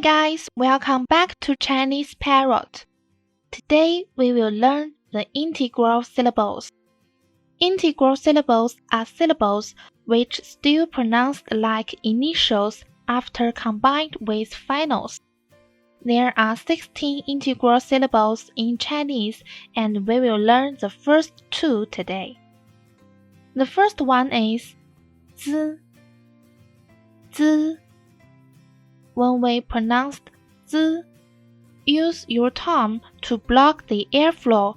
guys, welcome back to Chinese Parrot. Today we will learn the integral syllables. Integral syllables are syllables which still pronounced like initials after combined with finals. There are 16 integral syllables in Chinese and we will learn the first two today. The first one is z, z. When we pronounce z, use your tongue to block the airflow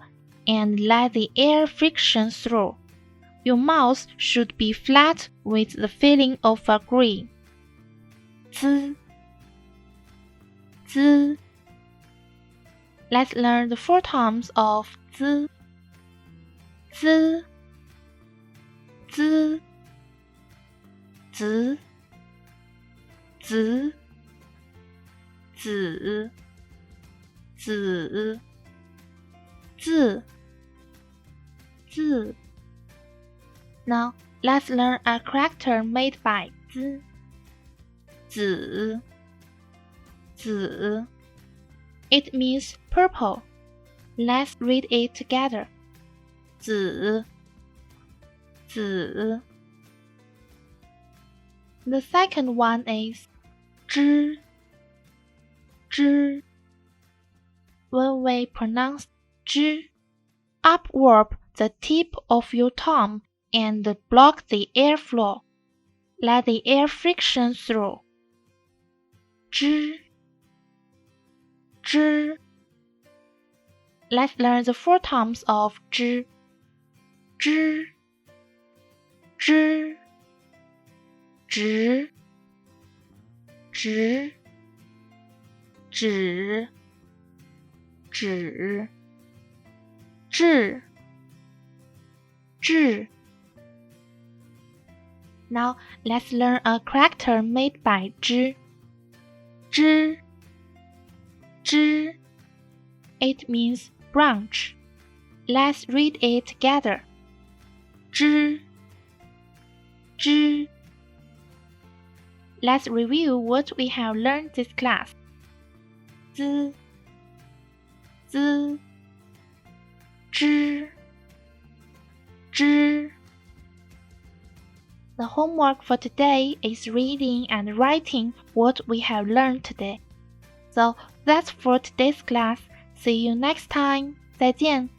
and let the air friction through. Your mouth should be flat with the feeling of a green. Z, z. Let's learn the four times of z, z, z, z, z, z, z, z, z. Now let's learn a character made by z, z, z. It means purple. Let's read it together. Z, z. The second one is zh, zh. When we pronounce zh, upwarp the tip of your tongue and block the airflow. Let the air friction through. Zh, zh. Let's learn the four times of zh, zh, zh, zh, zh, zh, zh, zh, zh. Now let's learn a character made by zh, zh, zh. It means branch. Let's read it together. Zh, zh. Let's review what we have learned this class. Z, z, zh, zh. The homework for today is reading and writing what we have learned today. So that's for today's class. See you next time. 再见。